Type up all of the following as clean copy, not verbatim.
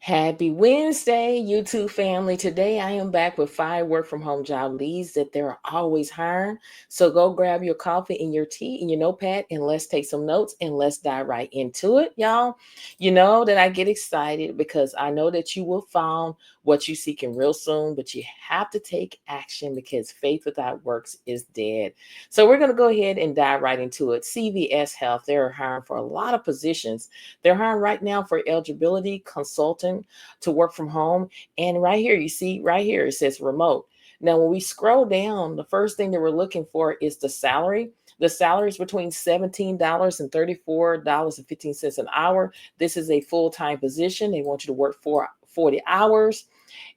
Happy Wednesday, YouTube family. Today I am back with 5 work from home job leads that they're always hiring. So go grab your coffee and your tea and your notepad and let's take some notes and let's dive right into it, y'all. You know that I get excited because I know that you will find what you seeking real soon, but you have to take action because faith without works is dead. So we're going to go ahead and dive right into it. CVS Health, they're hiring for a lot of positions. They're hiring right now for eligibility consultant to work from home. And right here, you see right here, it says remote. Now, when we scroll down, the first thing that we're looking for is the salary. The salary is between $17 and $34.15 an hour. This is a full-time position. They want you to work for 40 hours.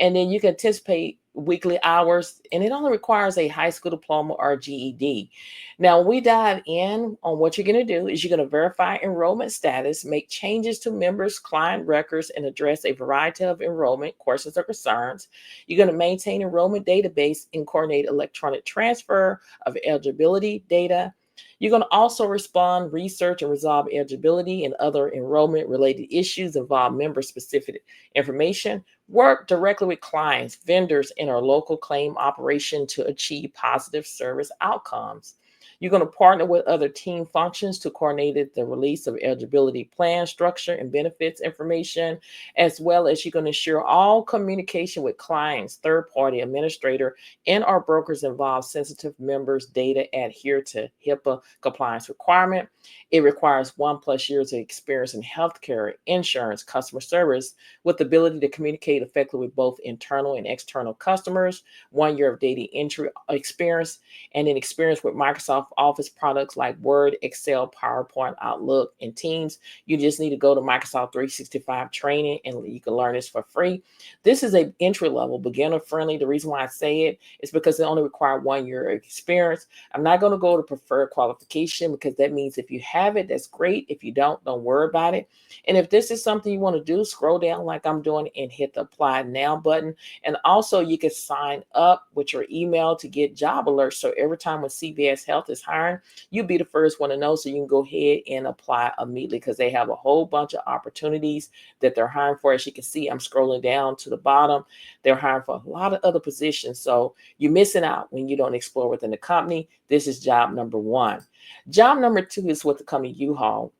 And then you can anticipate weekly hours, and it only requires a high school diploma or GED. Now, when we dive in on what you're going to do is you're going to verify enrollment status, make changes to members' client records, and address a variety of enrollment questions or concerns. You're going to maintain enrollment database and coordinate electronic transfer of eligibility data. You're going to also respond, research, and resolve eligibility and other enrollment related issues involve member specific information. Work directly with clients, vendors, and our local claim operation to achieve positive service outcomes. You're going to partner with other team functions to coordinate the release of eligibility plan structure and benefits information, as well as you're going to ensure all communication with clients, third-party administrator, and our brokers involve sensitive members' data adhere to HIPAA compliance requirement. It requires 1+ years of experience in healthcare, insurance, customer service, with the ability to communicate effectively with both internal and external customers, 1 year of data entry experience, and then experience with Microsoft Office products like Word, Excel, PowerPoint, Outlook, and Teams. You just need to go to Microsoft 365 training and you can learn this for free. This is a entry level, beginner friendly. The reason why I say it is because it only requires 1 year of experience. I'm not going to go to preferred qualification because that means if you have it, that's great. If you don't worry about it. And if this is something you want to do, scroll down like I'm doing and hit the apply now button. And also you can sign up with your email to get job alerts. So every time when CVS Health is hiring, you'll be the first one to know. So you can go ahead and apply immediately because they have a whole bunch of opportunities that they're hiring for. As you can see, I'm scrolling down to the bottom. They're hiring for a lot of other positions. So you're missing out when you don't explore within the company. This is job number one. Job number two is with the company U-Haul.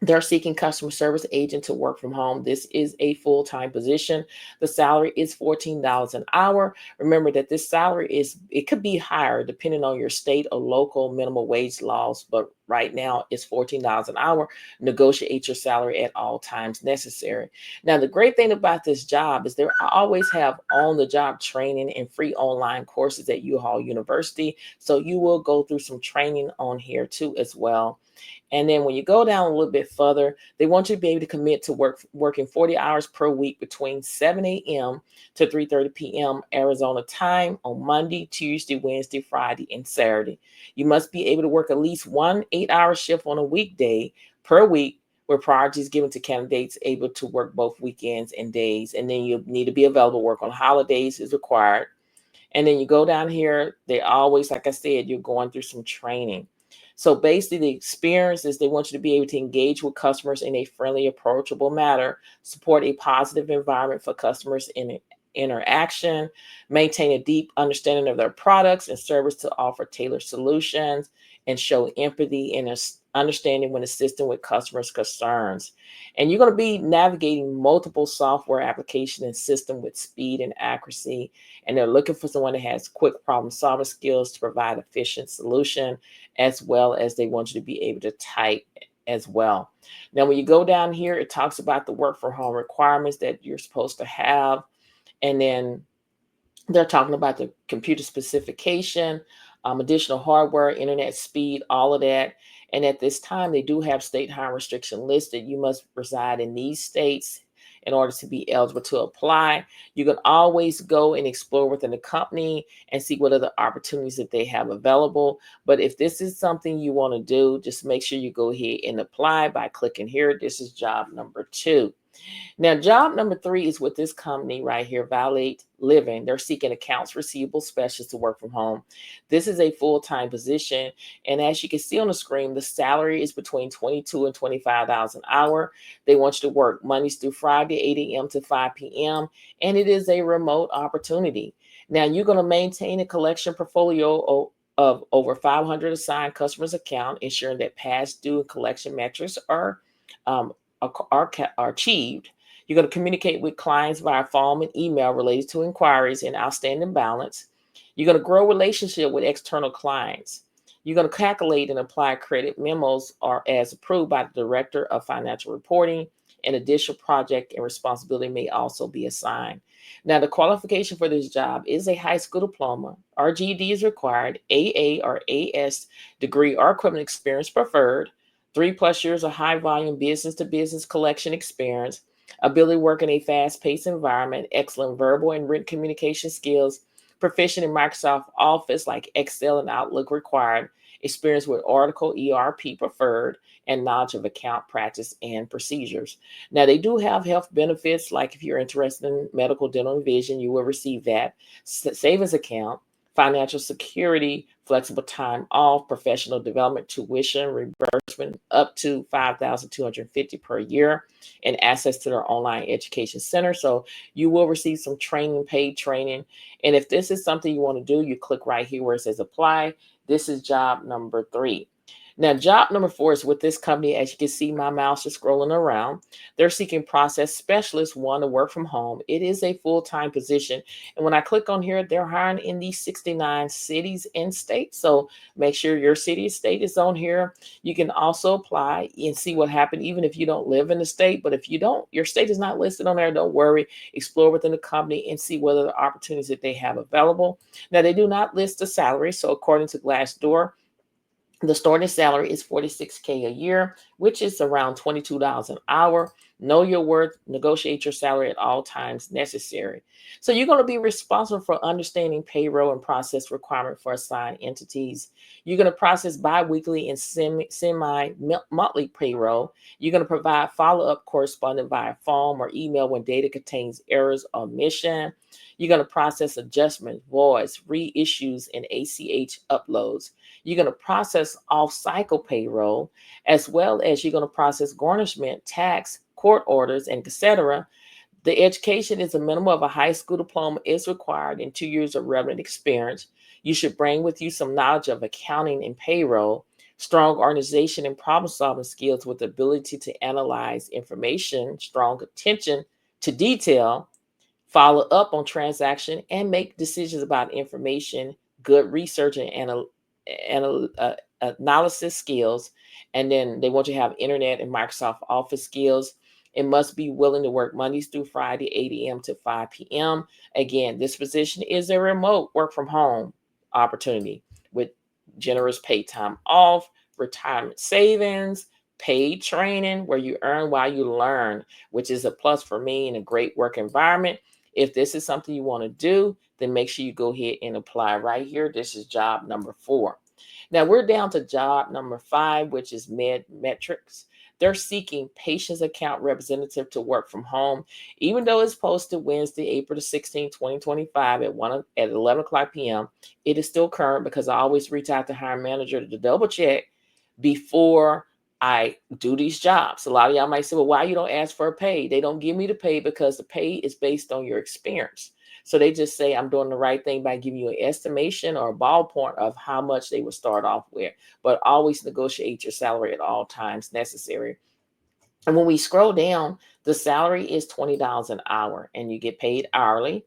They're seeking customer service agent to work from home. This is a full-time position. The salary is $14 an hour. Remember that this salary it could be higher depending on your state or local minimum wage laws, but right now it's $14 an hour. Negotiate your salary at all times necessary. Now, the great thing about this job is they always have on-the-job training and free online courses at U-Haul University. So you will go through some training on here too as well. And then when you go down a little bit further, they want you to be able to commit to working 40 hours per week between 7 a.m. to 3:30 p.m. Arizona time on Monday, Tuesday, Wednesday, Friday, and Saturday. You must be able to work at least one 8-hour shift on a weekday per week, where priority is given to candidates able to work both weekends and days. And then you need to be available to work on holidays is required. And then you go down here, they always, like I said, you're going through some training. So basically, the experience is they want you to be able to engage with customers in a friendly, approachable manner, support a positive environment for customers in interaction, maintain a deep understanding of their products and service to offer tailored solutions, and show empathy and understanding when assisting with customers' concerns. And you're going to be navigating multiple software application and system with speed and accuracy. And they're looking for someone that has quick problem solving skills to provide efficient solution, as well as they want you to be able to type as well. Now, when you go down here, it talks about the work from home requirements that you're supposed to have. And then they're talking about the computer specification, additional hardware, internet speed, all of that. And at this time, they do have state hiring restriction listed. You must reside in these states in order to be eligible to apply. You can always go and explore within the company and see what other opportunities that they have available. But if this is something you want to do, just make sure you go ahead and apply by clicking here. This is job number two. Now, job number 3 is with this company right here, Valet Living. They're seeking accounts receivable specialists to work from home. This is a full-time position, and as you can see on the screen, the salary is between 22 and 25 dollars an hour. They want you to work Mondays through Friday, 8 a.m. to 5 p.m., and it is a remote opportunity. Now, you're going to maintain a collection portfolio of over 500 assigned customers account, ensuring that past due and collection metrics um, are achieved. You're going to communicate with clients via phone and email related to inquiries and outstanding balance. You're going to grow relationship with external clients. You're going to calculate and apply credit memos are as approved by the Director of Financial Reporting. An additional project and responsibility may also be assigned. Now, the qualification for this job is a high school diploma. RGD is required. AA or AS degree or equivalent experience preferred. 3+ years of high volume business to business collection experience, ability to work in a fast paced environment, excellent verbal and written communication skills, proficient in Microsoft Office like Excel and Outlook required, experience with Oracle ERP preferred, and knowledge of account practice and procedures. Now, they do have health benefits, like if you're interested in medical, dental, and vision, you will receive that. Savings account, financial security, flexible time off, professional development, tuition, reimbursement up to $5,250 per year, and access to their online education center. So you will receive some training, paid training. And if this is something you want to do, you click right here where it says apply. This is job number 3. Now, job number 4 is with this company. As you can see, my mouse is scrolling around. They're seeking process specialists, one to work from home. It is a full-time position. And when I click on here, they're hiring in these 69 cities and states. So make sure your city and state is on here. You can also apply and see what happened, even if you don't live in the state. But if you don't, your state is not listed on there, don't worry. Explore within the company and see what other opportunities that they have available. Now, they do not list the salary. So according to Glassdoor, the starting salary is $46K a year, which is around $22 an hour. Know your worth, negotiate your salary at all times necessary. So you're going to be responsible for understanding payroll and process requirement for assigned entities. You're going to process biweekly and semi-monthly payroll. You're going to provide follow-up correspondence via phone or email when data contains errors or omission. You're going to process adjustments, voids, reissues, and ACH uploads. You're going to process off-cycle payroll, as well as you're going to process garnishment, tax, court orders, and etc. The education is a minimum of a high school diploma is required and 2 years of relevant experience. You should bring with you some knowledge of accounting and payroll, strong organization and problem-solving skills with the ability to analyze information, strong attention to detail, follow up on transaction, and make decisions about information, good research and analysis skills. And then they want you to have internet and Microsoft Office skills. It must be willing to work Mondays through Friday, 8 a.m. to 5 p.m. Again, this position is a remote work from home opportunity with generous paid time off, retirement savings, paid training where you earn while you learn, which is a plus for me in a great work environment. If this is something you want to do, then make sure you go ahead and apply right here. This is job number 4. Now we're down to job number 5, which is Metrix. They're seeking patients account representative to work from home. Even though it's posted Wednesday, April the 16th, 2025 at 11 o'clock p.m., it is still current because I always reach out to hiring manager to double check before I do these jobs. A lot of y'all might say, well, why you don't ask for a pay? They don't give me the pay because the pay is based on your experience. So they just say I'm doing the right thing by giving you an estimation or a ballpoint of how much they would start off with. But always negotiate your salary at all times necessary. And when we scroll down, the salary is $20 an hour and you get paid hourly.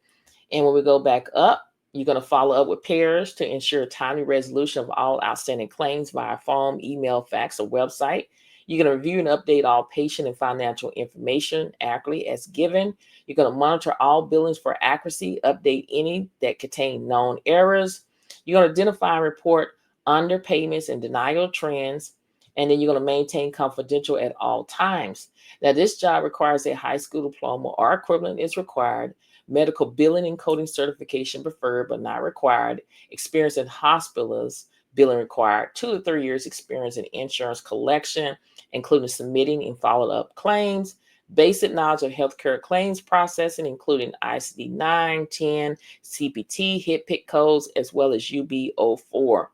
And when we go back up, you're going to follow up with pairs to ensure timely resolution of all outstanding claims via phone, email, fax, or website. You're going to review and update all patient and financial information accurately as given. You're going to monitor all billings for accuracy, update any that contain known errors. You're going to identify and report underpayments and denial trends. And then you're going to maintain confidential at all times. Now, this job requires a high school diploma or equivalent is required. Medical billing and coding certification preferred but not required. Experience in hospitals, billing required. 2 to 3 years experience in insurance collection, including submitting and following up claims. basic knowledge of healthcare claims processing, including ICD-9, 10, CPT, HIPAA codes, as well as UB04.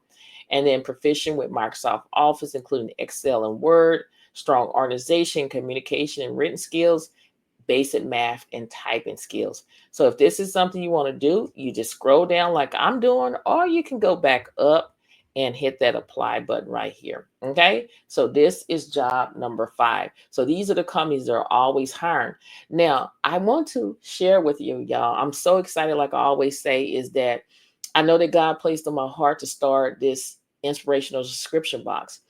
And then proficient with Microsoft Office, including Excel and Word, strong organization, communication, and written skills, basic math and typing skills. So if this is something you want to do, you just scroll down like I'm doing, or you can go back up and hit that apply button right here. Okay. So this is job number 5. So these are the companies that are always hiring. Now, I want to share with you, y'all. I'm so excited, like I always say, is that I know that God placed on my heart to start this inspirational subscription box.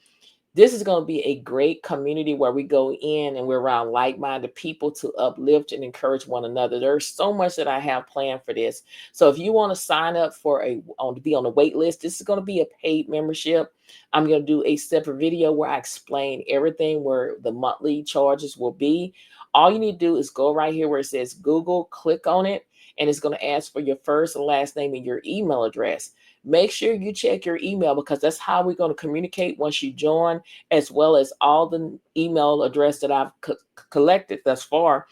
This is going to be a great community where we go in and we're around like-minded people to uplift and encourage one another. There's so much that I have planned for this. So if you want to sign up for to be on the wait list, this is going to be a paid membership. I'm going to do a separate video where I explain everything, where the monthly charges will be. All you need to do is go right here where it says Google, click on it, and it's going to ask for your first and last name and your email address. Make sure you check your email, because that's how we're going to communicate once you join, as well as all the email address that I've collected thus far.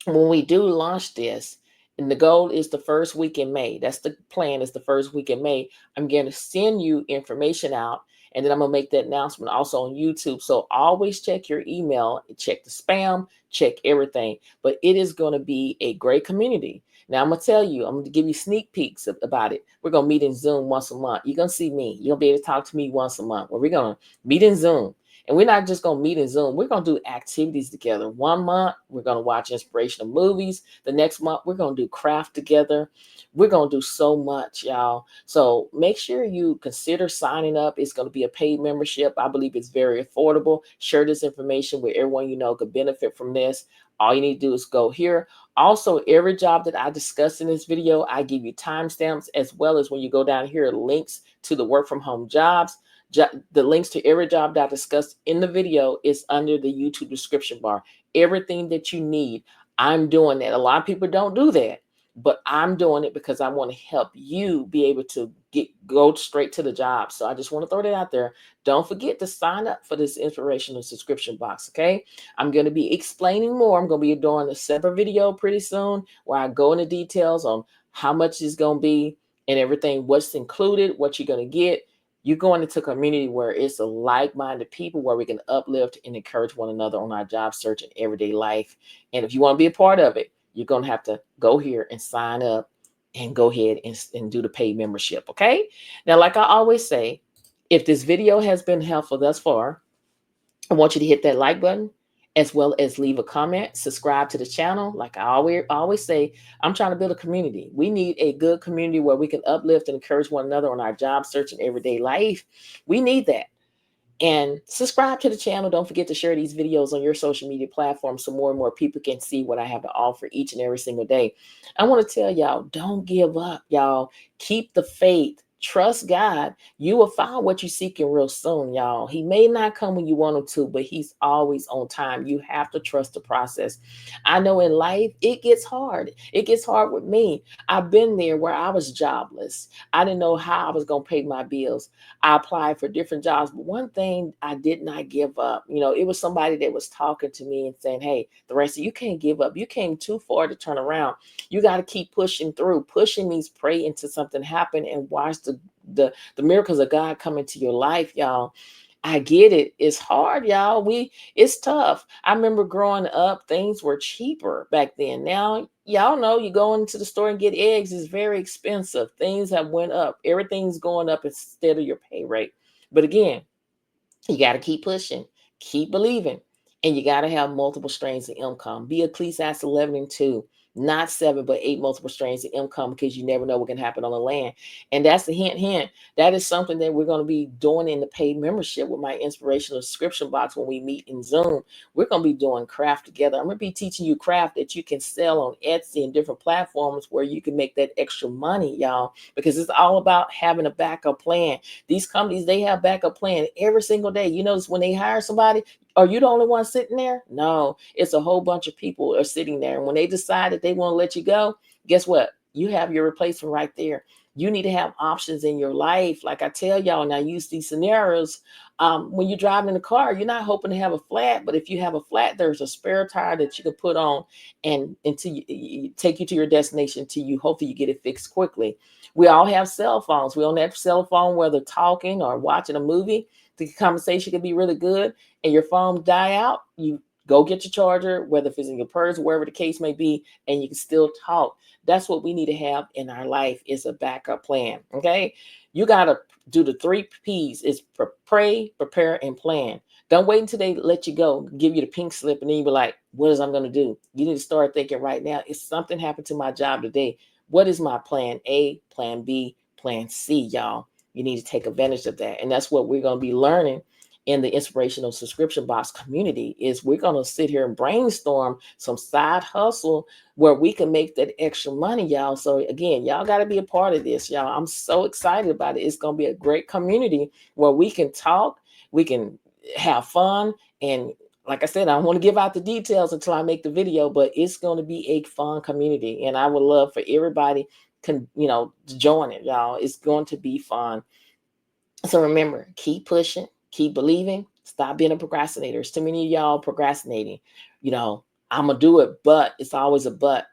When we do launch this, and the goal is the first week in May. That's the plan, is the first week in May. I'm going to send you information out, and then I'm going to make that announcement also on YouTube. So always check your email, check the spam, check everything. But it is going to be a great community. Now, I'm going to tell you, I'm going to give you sneak peeks about it. We're going to meet in Zoom once a month. You're going to see me. You'll be able to talk to me once a month. Where we're going to meet in Zoom. And we're not just going to meet in Zoom. We're going to do activities together. One month, we're going to watch inspirational movies. The next month, we're going to do craft together. We're going to do so much, y'all. So make sure you consider signing up. It's going to be a paid membership. I believe it's very affordable. Share this information with everyone you know could benefit from this. All you need to do is go here. Also, every job that I discuss in this video, I give you timestamps, as well as when you go down here, links to the work from home jobs. The links to every job that I discussed in the video is under the YouTube description bar. Everything that you need, I'm doing that. A lot of people don't do that, but I'm doing it because I want to help you be able to go straight to the job. So I just want to throw that out there. Don't forget to sign up for this inspirational subscription box, okay? I'm going to be explaining more. I'm going to be doing a separate video pretty soon where I go into details on how much it's going to be and everything, what's included, what you're going to get. You're going into a community where it's a like-minded people, where we can uplift and encourage one another on our job search and everyday life. And if you want to be a part of it, you're going to have to go here and sign up and go ahead and do the paid membership. Okay. Now, like I always say, if this video has been helpful thus far, I want you to hit that like button, as well as leave a comment, subscribe to the channel. Like I always say, I'm trying to build a community. We need a good community where we can uplift and encourage one another on our job search and everyday life. We need that. And subscribe to the channel. Don't forget to share these videos on your social media platforms so more and more people can see what I have to offer each and every single day. I want to tell y'all, don't give up, y'all. Keep the faith. Trust God. You will find what you're seeking real soon, y'all. He may not come when you want him to, but he's always on time. You have to trust the process. I know in life, it gets hard. It gets hard with me. I've been there where I was jobless. I didn't know how I was going to pay my bills. I applied for different jobs, but one thing I did not give up. You know, it was somebody that was talking to me and saying, hey, the rest of you can't give up. You came too far to turn around. You got to keep pushing through. Pushing means pray until something happen and watch the miracles of God come into your life, y'all. I get it. It's hard, y'all. It's tough. I remember growing up, things were cheaper back then. Now, y'all know you go into the store and get eggs is very expensive. Things have went up. Everything's going up instead of your pay rate. But again, you got to keep pushing, keep believing, and you got to have multiple streams of income. Be Ecclesiastes 11:2, not 7, but 8 multiple streams of income, because you never know what can happen on the land. And that's the hint. That is something that we're going to be doing in the paid membership with my inspirational subscription box when we meet in Zoom. We're going to be doing craft together. I'm going to be teaching you craft that you can sell on Etsy and different platforms where you can make that extra money, y'all, because it's all about having a backup plan. These companies, they have backup plan every single day. You notice when they hire somebody, are you the only one sitting there? No, it's a whole bunch of people are sitting there. And when they decide that they want to let you go, guess what? You have your replacement right there. You need to have options in your life. Like I tell y'all, and I use these scenarios. When you're driving in the car, you're not hoping to have a flat, but if you have a flat, there's a spare tire that you can put on and until you take you to your destination until you hopefully you get it fixed quickly. We all have cell phones. We on that cell phone, whether talking or watching a movie, the conversation can be really good and your phone die out. You go get your charger, whether if it's in your purse, wherever the case may be, and you can still talk. That's what we need to have in our life is a backup plan. Okay. You got to do the 3 P's is pray, prepare, and plan. Don't wait until they let you go, give you the pink slip, and then you be like, what is I'm going to do? You need to start thinking right now. If something happened to my job today, what is my plan A, plan B, plan C, y'all? You need to take advantage of that. And that's what we're going to be learning in the inspirational subscription box community is we're going to sit here and brainstorm some side hustle where we can make that extra money, y'all. So again, y'all got to be a part of this, y'all. I'm so excited about it. It's going to be a great community where we can talk, we can have fun. And like I said, I don't want to give out the details until I make the video, but it's going to be a fun community. And I would love for everybody to join it, y'all. It's going to be fun. So remember, keep pushing, keep believing, stop being a procrastinator. There's too many of y'all procrastinating. I'm going to do it, but it's always a but.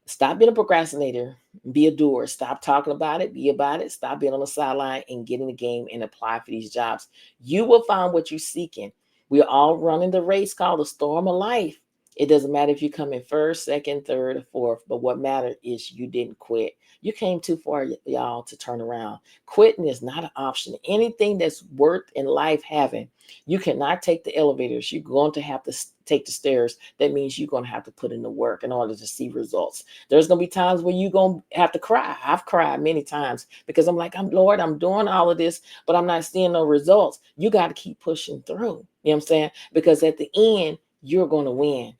Stop being a procrastinator, be a doer. Stop talking about it, be about it. Stop being on the sideline and get in the game and apply for these jobs. You will find what you're seeking. We're all running the race called the storm of life. It doesn't matter if you come in first, second, third, or fourth, but what matters is you didn't quit. You came too far, y'all, to turn around. Quitting is not an option. Anything that's worth in life having, you cannot take the elevators. You're going to have to take the stairs. That means you're going to have to put in the work in order to see results. There's going to be times where you're going to have to cry. I've cried many times because I'm like, Lord, I'm doing all of this, but I'm not seeing no results. You got to keep pushing through. You know what I'm saying? Because at the end, you're going to win.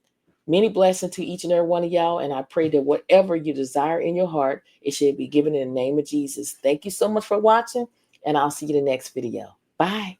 Many blessings to each and every one of y'all. And I pray that whatever you desire in your heart, it should be given in the name of Jesus. Thank you so much for watching. And I'll see you in the next video. Bye.